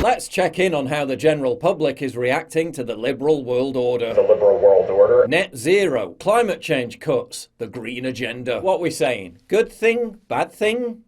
Let's check in on how the general public is reacting to the liberal world order. The liberal world order. Net zero, climate change cuts, the green agenda. What we saying? Good thing? Bad thing?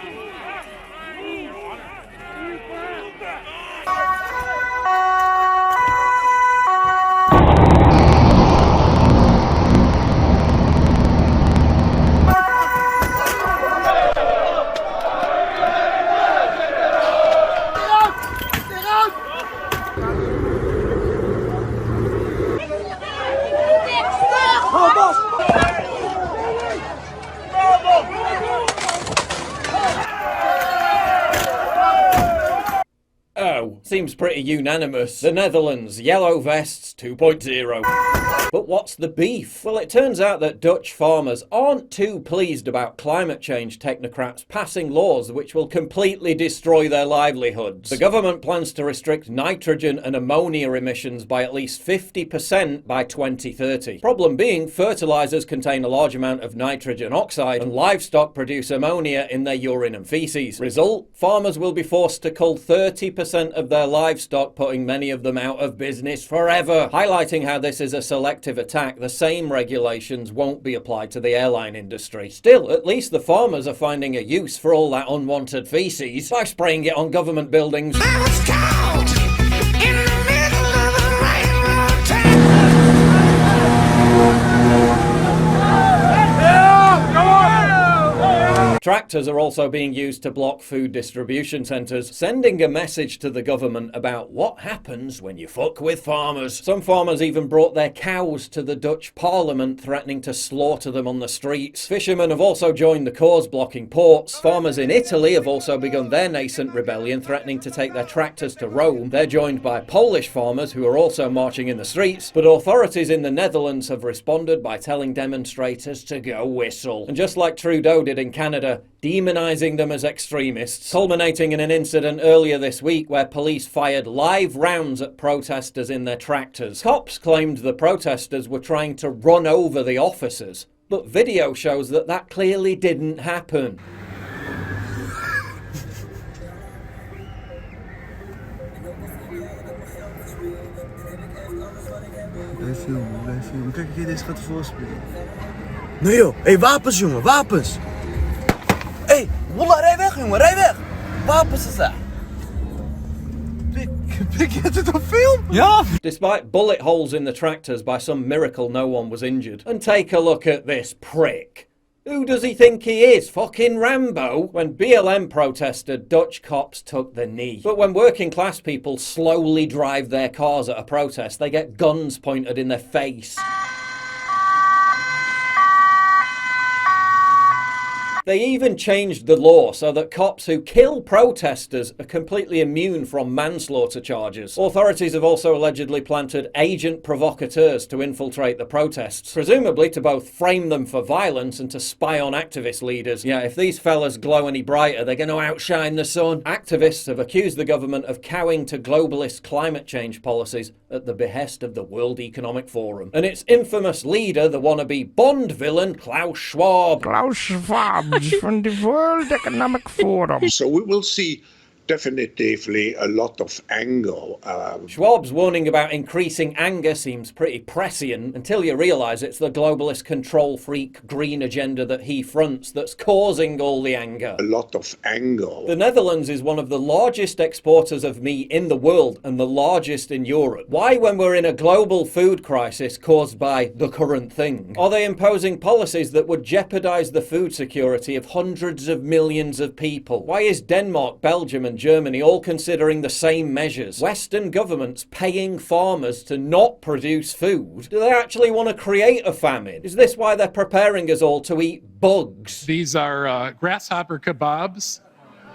Oh, seems pretty unanimous. The Netherlands, yellow vests 2.0. But what's the beef? Well, it turns out that Dutch farmers aren't too pleased about climate change technocrats passing laws which will completely destroy their livelihoods. The government plans to restrict nitrogen and ammonia emissions by at least 50% by 2030. Problem being, fertilizers contain a large amount of nitrogen oxide, and livestock produce ammonia in their urine and feces. Result? Farmers will be forced to cull 30% of their livestock, putting many of them out of business forever. Highlighting how this is a selective attack, the same regulations won't be applied to the airline industry. Still, at least the farmers are finding a use for all that unwanted feces by spraying it on government buildings. I was caught in the middle of a railroad town. Tractors are also being used to block food distribution centres, sending a message to the government about what happens when you fuck with farmers. Some farmers even brought their cows to the Dutch parliament, threatening to slaughter them on the streets. Fishermen have also joined the cause, blocking ports. Farmers in Italy have also begun their nascent rebellion, threatening to take their tractors to Rome. They're joined by Polish farmers who are also marching in the streets, but authorities in the Netherlands have responded by telling demonstrators to go whistle. And just like Trudeau did in Canada, demonising them as extremists, culminating in an incident earlier this week where police fired live rounds at protesters in their tractors. Cops claimed the protesters were trying to run over the officers, but video shows that that clearly didn't happen. Blijf filmen. Kijk, deze gaat voorspelen. Nee joh, hé, wapens jongen, wapens! Hé, wallah, rij weg jongen, rij weg! Wapens is daar! Pik je het op film? Ja! Despite bullet holes in the tractors, by some miracle no one was injured. And take a look at this prick. Who does he think he is? Fucking Rambo? When BLM protested, Dutch cops took the knee. But when working class people slowly drive their cars at a protest, they get guns pointed in their face. They even changed the law so that cops who kill protesters are completely immune from manslaughter charges. Authorities have also allegedly planted agent provocateurs to infiltrate the protests, presumably to both frame them for violence and to spy on activist leaders. Yeah, if these fellas glow any brighter, they're going to outshine the sun. Activists have accused the government of cowing to globalist climate change policies at the behest of the World Economic Forum. And its infamous leader, the wannabe Bond villain, Klaus Schwab. Klaus Schwab from the World Economic Forum. So we will see definitively a lot of anger. Schwab's warning about increasing anger seems pretty prescient until you realise it's the globalist control freak green agenda that he fronts that's causing all the anger. A lot of anger. The Netherlands is one of the largest exporters of meat in the world and the largest in Europe. Why, when we're in a global food crisis caused by the current thing, are they imposing policies that would jeopardise the food security of hundreds of millions of people? Why is Denmark, Belgium and Germany all considering the same measures? Western governments paying farmers to not produce food? Do they actually want to create a famine? Is this why they're preparing us all to eat bugs? These are grasshopper kebabs.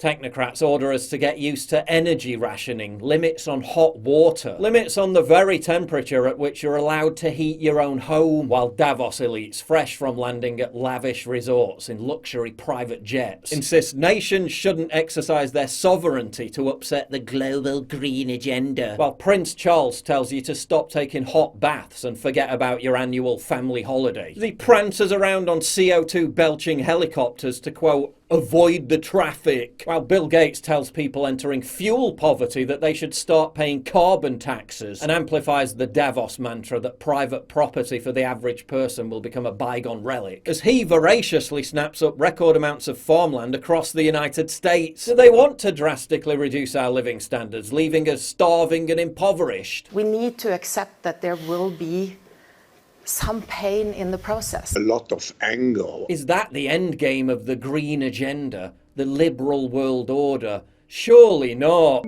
Technocrats order us to get used to energy rationing, limits on hot water, limits on the very temperature at which you're allowed to heat your own home, while Davos elites, fresh from landing at lavish resorts in luxury private jets, insist nations shouldn't exercise their sovereignty to upset the global green agenda, while Prince Charles tells you to stop taking hot baths and forget about your annual family holiday. He prances around on CO2 belching helicopters to, quote, avoid the traffic, while Bill Gates tells people entering fuel poverty that they should start paying carbon taxes, and amplifies the Davos mantra that private property for the average person will become a bygone relic, as he voraciously snaps up record amounts of farmland across the United States. Do they want to drastically reduce our living standards, leaving us starving and impoverished? We need to accept that there will be some pain in the process. A lot of anger. Is that the end game of the green agenda, the liberal world order? Surely not.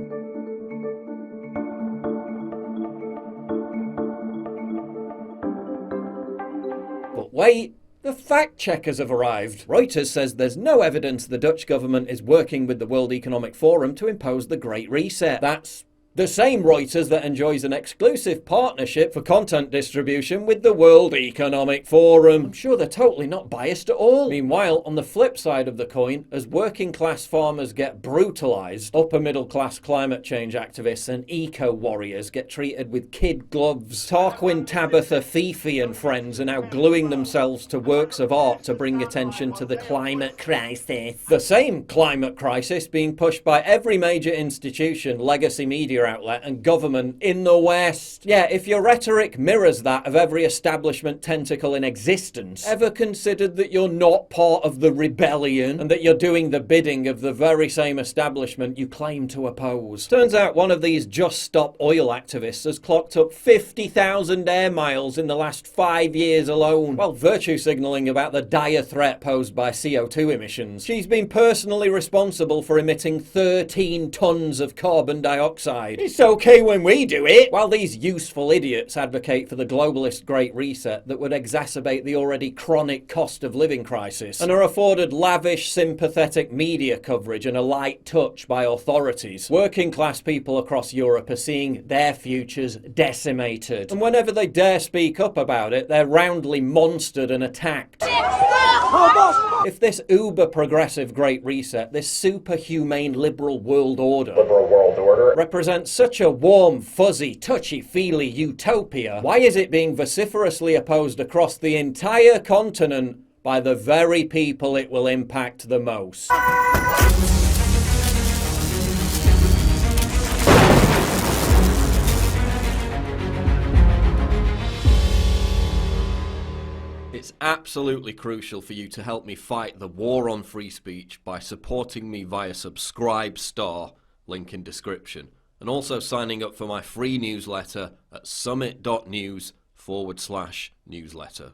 But wait, the fact checkers have arrived. Reuters says there's no evidence the Dutch government is working with the World Economic Forum to impose the Great Reset. That's the same Reuters that enjoys an exclusive partnership for content distribution with the World Economic Forum. I'm sure they're totally not biased at all. Meanwhile, on the flip side of the coin, as working class farmers get brutalised, upper middle class climate change activists and eco-warriors get treated with kid gloves. Tarquin, Tabitha, Fifi and friends are now gluing themselves to works of art to bring attention to the climate crisis. The same climate crisis being pushed by every major institution, legacy media outlet and government in the West. Yeah, if your rhetoric mirrors that of every establishment tentacle in existence, ever considered that you're not part of the rebellion and that you're doing the bidding of the very same establishment you claim to oppose? Turns out one of these Just Stop Oil activists has clocked up 50,000 air miles in the last 5 years alone, while virtue signalling about the dire threat posed by CO2 emissions. She's been personally responsible for emitting 13 tons of carbon dioxide. It's okay when we do it! While these useful idiots advocate for the globalist Great Reset that would exacerbate the already chronic cost of living crisis, and are afforded lavish, sympathetic media coverage and a light touch by authorities, working class people across Europe are seeing their futures decimated. And whenever they dare speak up about it, they're roundly monstered and attacked. If this uber-progressive Great Reset, this super-humane liberal world order, represents such a warm, fuzzy, touchy-feely utopia, why is it being vociferously opposed across the entire continent by the very people it will impact the most? It's absolutely crucial for you to help me fight the war on free speech by supporting me via Subscribe Star, link in description, and also signing up for my free newsletter at summit.news/newsletter.